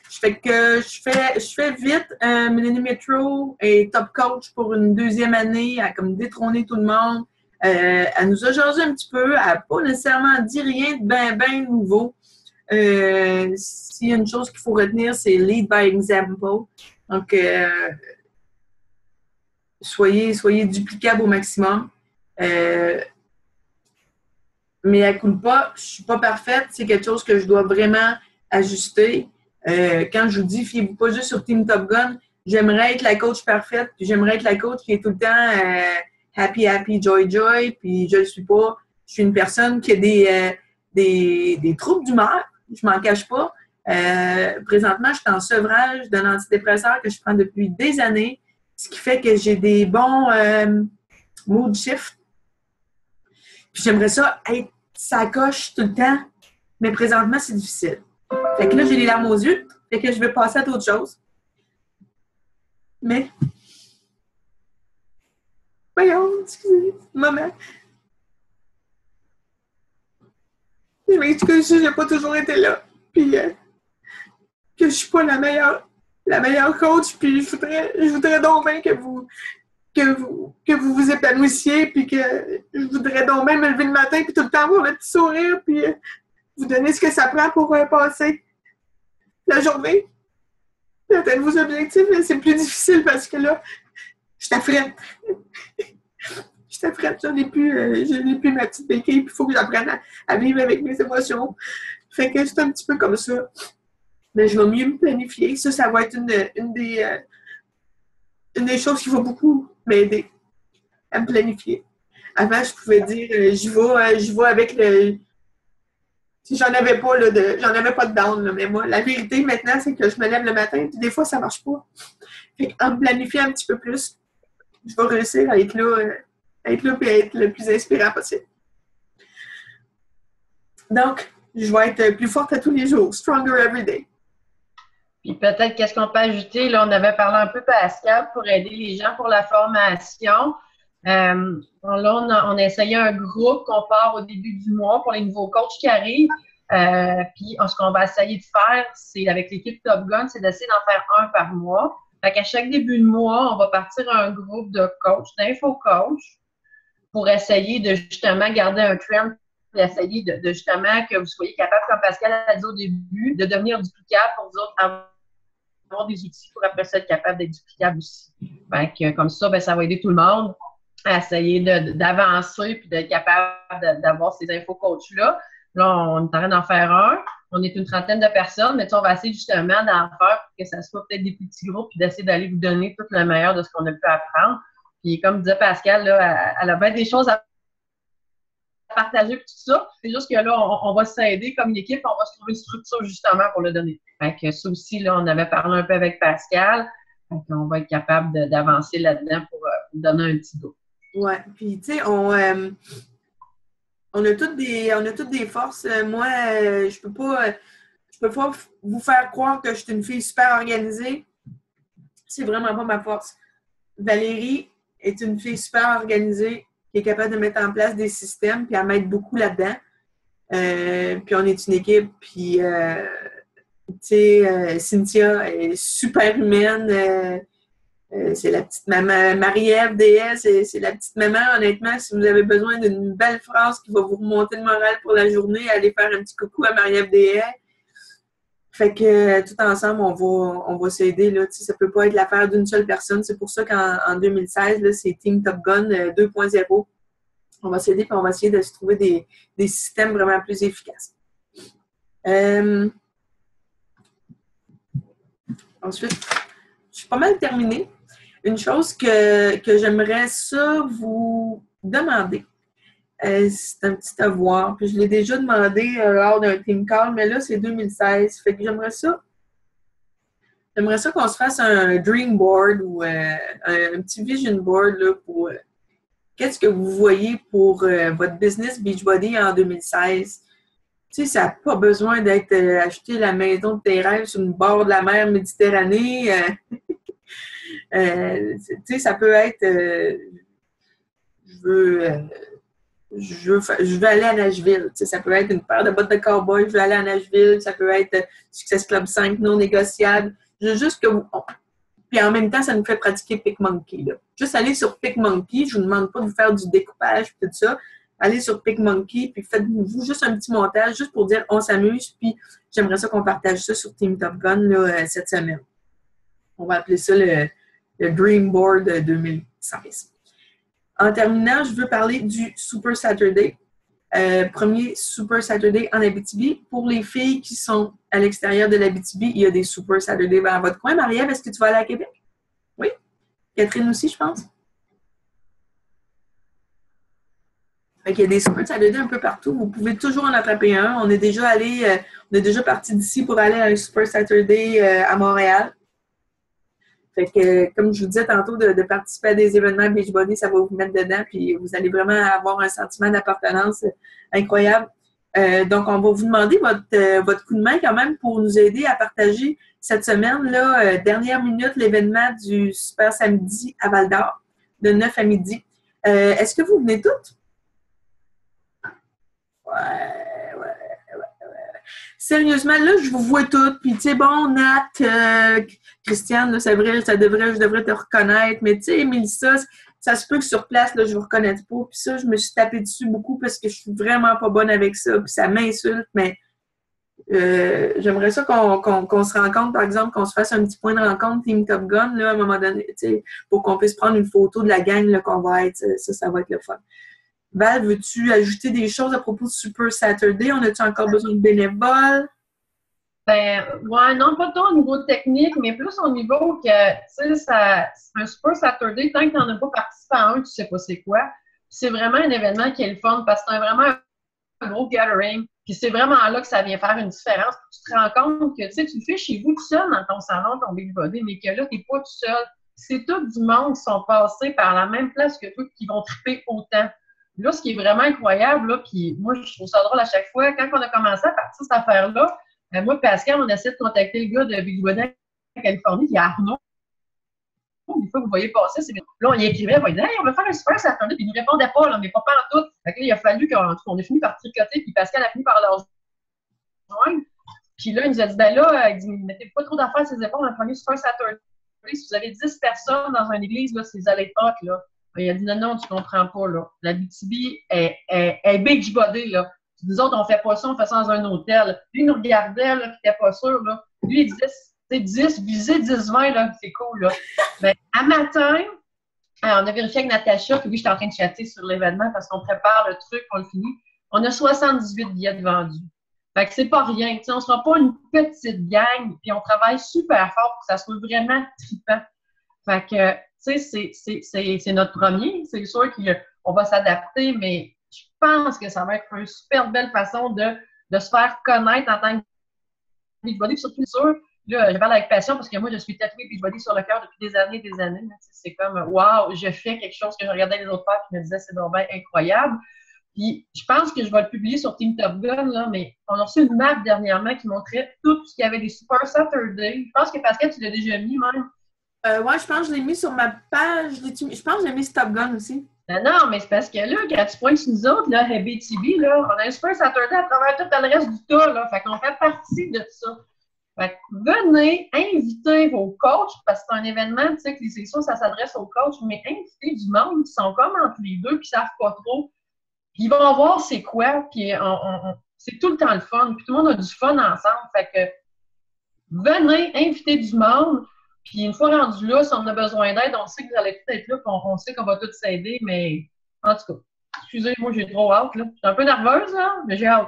Je fais vite. Melanie Metro est top coach pour une 2e année, à comme détrôner tout le monde. Elle nous a jasé un petit peu. Elle n'a pas nécessairement dit rien de ben nouveau. S'il y a une chose qu'il faut retenir, c'est lead by example. Donc, soyez duplicable au maximum. Mais à coup de pas, je suis pas parfaite. C'est quelque chose que je dois vraiment ajuster. Quand je vous dis, fiez-vous pas juste sur Team Top Gun, j'aimerais être la coach parfaite, puis j'aimerais être la coach qui est tout le temps happy, joy, puis je le suis pas. Je suis une personne qui a des troubles d'humeur, je m'en cache pas. Présentement, je suis en sevrage d'un antidépresseur que je prends depuis des années, ce qui fait que j'ai des bons mood shifts. Puis j'aimerais ça être sa coche tout le temps, mais présentement, c'est difficile. Fait que là, j'ai les larmes aux yeux, fait que je vais passer à d'autres choses. Mais, voyons, excusez, maman. Je m'excuse si j'ai pas toujours été là, puis que je suis pas la meilleure coach, puis je voudrais donc bien que vous épanouissiez, puis que je voudrais donc bien me lever le matin, puis tout le temps avoir le petit sourire, puis vous donner ce que ça prend pour passer la journée, puis atteindre vos objectifs. Mais c'est plus difficile parce que là, je t'affrète. Je n'ai plus ma petite béquille, puis il faut que j'apprenne à vivre avec mes émotions. Fait que c'est un petit peu comme ça. Mais je vais mieux me planifier. Ça va être une des choses qui va beaucoup m'aider à me planifier. Avant, je pouvais dire, je vais avec le... Si j'en avais pas de down, là, mais moi, la vérité maintenant, c'est que je me lève le matin, puis des fois, ça marche pas. Fait qu'en me planifiant un petit peu plus, je vais réussir à être là et être le plus inspirant possible. Donc, je vais être plus forte à tous les jours. Stronger every day. Puis peut-être, qu'est-ce qu'on peut ajouter? Là, on avait parlé un peu, Pascal, pour aider les gens pour la formation. Là, on a essayé un groupe qu'on part au début du mois pour les nouveaux coachs qui arrivent. Puis, ce qu'on va essayer de faire, c'est avec l'équipe Top Gun, c'est d'essayer d'en faire un par mois. Fait qu'à chaque début de mois, on va partir un groupe de coachs, d'info-coachs, pour essayer de justement garder un trend, et essayer de justement que vous soyez capable, comme Pascal a dit au début, de devenir duplicable pour vous autres, avoir des outils pour après ça être capable d'être duplicable aussi. Fait que, comme ça, ça va aider tout le monde à essayer d'avancer puis d'être capable d'avoir ces info-coachs-là. Là, on est en train d'en faire un. On est une trentaine de personnes, mais on va essayer justement d'en faire pour que ça soit peut-être des petits groupes puis d'essayer d'aller vous donner tout le meilleur de ce qu'on a pu apprendre. Puis comme disait Pascal, là, elle a bien des choses à partager et tout ça. C'est juste que là, on va s'aider comme une équipe, on va se trouver une structure justement pour le donner. Fait que ça aussi, là, on avait parlé un peu avec Pascal. Fait qu'on va être capable d'avancer là-dedans pour donner un petit goût. Ouais, puis tu sais, on a toutes des forces. Moi, je peux pas vous faire croire que je suis une fille super organisée. C'est vraiment pas ma force. Valérie est une fille super organisée qui est capable de mettre en place des systèmes, puis elle m'aide beaucoup là-dedans. Puis on est une équipe, puis tu sais, Cynthia est super humaine. C'est la petite maman, Marie-Ève DS, c'est la petite maman. Honnêtement, si vous avez besoin d'une belle phrase qui va vous remonter le moral pour la journée, allez faire un petit coucou à Marie-Ève DS. Fait que tout ensemble, on va s'aider. Là. Ça ne peut pas être l'affaire d'une seule personne. C'est pour ça qu'en 2016, là, c'est Team Top Gun 2.0. On va s'aider et on va essayer de se trouver des systèmes vraiment plus efficaces. Ensuite, je suis pas mal terminée. Une chose que j'aimerais ça vous demander, c'est un petit devoir. Puis je l'ai déjà demandé lors d'un team call, mais là, c'est 2016. Fait que j'aimerais ça qu'on se fasse un dream board ou un petit vision board là, pour qu'est-ce que vous voyez pour votre business Beachbody en 2016. Tu sais, ça n'a pas besoin d'être acheter la maison de tes rêves sur le bord de la mer Méditerranée. Tu sais, ça peut être je veux aller à Nashville. Tu sais, ça peut être une paire de bottes de cowboy, je veux aller à Nashville. Ça peut être Success Club 5 non négociable. Je veux juste que vous... Puis Puis en même temps, ça nous fait pratiquer PicMonkey, là. Juste aller sur PicMonkey, je vous demande pas de vous faire du découpage et tout ça. Allez sur PicMonkey, puis faites-vous juste un petit montage, juste pour dire on s'amuse, puis j'aimerais ça qu'on partage ça sur Team Top Gun là, cette semaine. On va appeler ça le Dream Board 2016. En terminant, je veux parler du Super Saturday. Premier Super Saturday en Abitibi. Pour les filles qui sont à l'extérieur de l'Abitibi, il y a des Super Saturday vers votre coin. Marie-Ève, est-ce que tu vas aller à Québec? Oui? Catherine aussi, je pense? Il y a des Super Saturday un peu partout. Vous pouvez toujours en attraper un. On est déjà parti d'ici pour aller à un Super Saturday à Montréal. Fait que, comme je vous disais tantôt, de participer à des événements Beachbody, ça va vous mettre dedans, puis vous allez vraiment avoir un sentiment d'appartenance incroyable. Donc, on va vous demander votre coup de main quand même pour nous aider à partager cette semaine, là, dernière minute, l'événement du Super Samedi à Val-d'Or, de 9 à midi. Est-ce que vous venez toutes? Ouais. Sérieusement, là, je vous vois toutes. Puis, tu sais, bon, Nat, Christiane, là, c'est vrai, je devrais te reconnaître. Mais, tu sais, Mélissa, ça se peut que sur place, là, je vous reconnaisse pas. Puis ça, je me suis tapée dessus beaucoup parce que je suis vraiment pas bonne avec ça. Puis ça m'insulte, mais j'aimerais ça qu'on se rencontre, par exemple, qu'on se fasse un petit point de rencontre Team Top Gun, là, à un moment donné, tu sais, pour qu'on puisse prendre une photo de la gang là, qu'on va être. Ça va être le fun. Val, veux-tu ajouter des choses à propos de Super Saturday? On a-tu encore besoin de bénévoles? Ouais, non, pas tant au niveau technique, mais plus au niveau que, tu sais, un Super Saturday, tant que tu n'en as pas participé à un, tu sais pas c'est quoi. C'est vraiment un événement qui est le fun parce que c'est vraiment un gros gathering. Puis c'est vraiment là que ça vient faire une différence. Tu te rends compte que, tu sais, tu le fais chez vous tout seul dans ton salon, ton Beachbody, mais que là, tu n'es pas tout seul. C'est tout du monde qui sont passés par la même place que toi qui vont triper autant. Là, ce qui est vraiment incroyable, là, puis moi, je trouve ça drôle à chaque fois, quand on a commencé à partir de cette affaire-là, moi et Pascal, on essaie de contacter le gars de Beachbody en Californie, qui est Arnaud. Des fois, vous voyez passer, c'est bien. Là, on y écrivait, on disait, hey, on va faire un Super Saturday, puis il ne nous répondait pas, là, mais pas en tout. Fait que là, il a fallu qu'on ait fini par tricoter, puis Pascal a fini par leur joindre. Puis là, il nous a dit, ben là, il dit, mettez pas trop d'affaires à ses épaules, on a premier Super Saturday. Si vous avez 10 personnes dans une église, là, c'est allez hot, là. Il a dit non, tu comprends pas, là. La BTB est Beachbody, là. Nous autres, on fait pas ça, on fait ça dans un hôtel. Lui, il nous regardait, là, puis il était pas sûr, là. Lui, il disait, c'est 10, visez 10-20, là, c'est cool, là. Ben, à matin, on a vérifié avec Natacha, puis oui, j'étais en train de chatter sur l'événement parce qu'on prépare le truc, on le finit. On a 78 billets de vendus. Fait que c'est pas rien, tu sais, on sera pas une petite gang, puis on travaille super fort pour que ça soit vraiment trippant. Fait que, tu sais, c'est notre premier. C'est sûr qu'on va s'adapter, mais je pense que ça va être une super belle façon de se faire connaître en tant que Beachbody. Puis surtout, sûr, là, je parle avec passion parce que moi, je suis tatouée Beachbody sur le cœur depuis des années et des années. C'est comme, waouh, je fais quelque chose que je regardais les autres faire et je me disais, c'est donc bien incroyable. Puis, je pense que je vais le publier sur Team Top Gun, là, mais on a reçu une map dernièrement qui montrait tout ce qu'il y avait des Super Saturday. Je pense que Pascal, tu l'as déjà mis même. Ouais, je pense que je l'ai mis sur ma page. Je pense que je l'ai mis sur Top Gun aussi. Non, mais c'est parce que là, quand tu pointes sur nous autres, là, à BTB, là, on a un Super Saturday à travers tout le reste du tas, là. Fait qu'on fait partie de ça. Fait que venez, invitez vos coachs, parce que c'est un événement, tu sais, que c'est sûr, ça s'adresse aux coachs, mais invitez du monde qui sont comme entre les deux, qui savent pas trop. Puis ils vont voir c'est quoi, puis c'est tout le temps le fun. Puis tout le monde a du fun ensemble. Fait que venez, invitez du monde. Puis une fois rendu là, si on a besoin d'aide, on sait que vous allez tout être là, puis on sait qu'on va tous s'aider, mais en tout cas, excusez-moi, j'ai trop hâte, là. Je suis un peu nerveuse, là, mais j'ai hâte.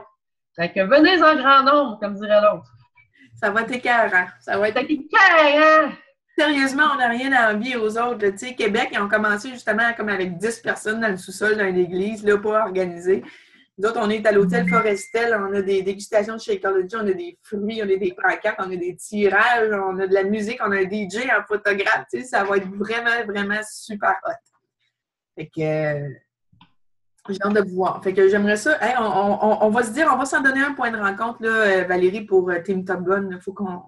Fait que venez en grand nombre, comme dirait l'autre. Ça va être écœurant. Ça va être écœurant! Sérieusement, on n'a rien à envier aux autres. Tu sais, Québec, ils ont commencé justement comme avec 10 personnes dans le sous-sol d'une église, là, pas organisée. Nous autres, on est à l'hôtel Forestel, on a des dégustations de Shakeology, on a des fruits, on a des pancartes, on a des tirages, on a de la musique, on a un DJ, un photographe, tu sais, ça va être vraiment, vraiment super hot. Fait que j'ai hâte de vous voir. Fait que j'aimerais ça. Hey, on va se dire, on va s'en donner un point de rencontre, là, Valérie, pour Team Top Gun. Il faut qu'on.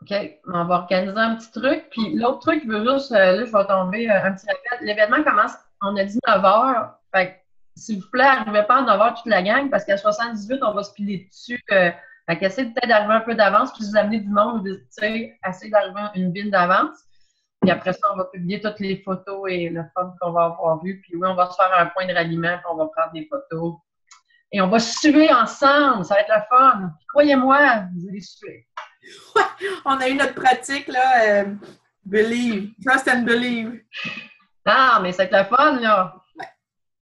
OK, on va organiser un petit truc. Puis l'autre truc, je veux juste, là, je vais tomber un petit rappel. L'événement commence, on a dit 9h. Fait que, s'il vous plaît, n'arrivez pas à 9h toute la gang, parce qu'à 78, on va se piler dessus Fait qu'essayez peut-être d'arriver un peu d'avance, puis vous amenez du monde, tu sais, essayez d'arriver une bine d'avance. Puis après ça, on va publier toutes les photos et le fun qu'on va avoir vu. Puis oui, on va se faire un point de ralliement, puis on va prendre des photos. Et on va suer ensemble, ça va être le fun. Puis croyez-moi, vous allez suer. Ouais, on a eu notre pratique, là. Believe. Trust and believe. Non, mais c'est le fun, là. Ouais.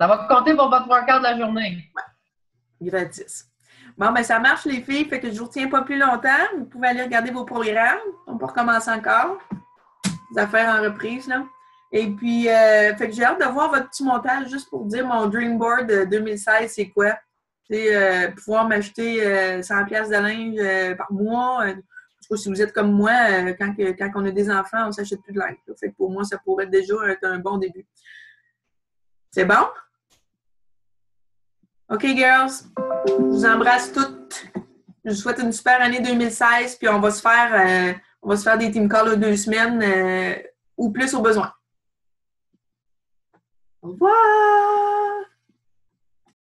Ça va compter pour votre workout de la journée. Ouais. Gratis. Bon, ben ça marche, les filles. Fait que je ne vous retiens pas plus longtemps. Vous pouvez aller regarder vos programmes. On peut recommencer encore. Les affaires en reprise, là. Et puis, fait que j'ai hâte de voir votre petit montage juste pour dire mon Dream Board 2016, c'est quoi. C'est pouvoir m'acheter 100$ de linge par mois. Je sais pas si vous êtes comme moi, quand on a des enfants, on ne s'achète plus de linge. Là. Fait que pour moi, ça pourrait déjà être un bon début. C'est bon? OK, girls. Je vous embrasse toutes. Je vous souhaite une super année 2016, puis on va se faire des team calls aux 2 semaines ou plus au besoin. Au revoir!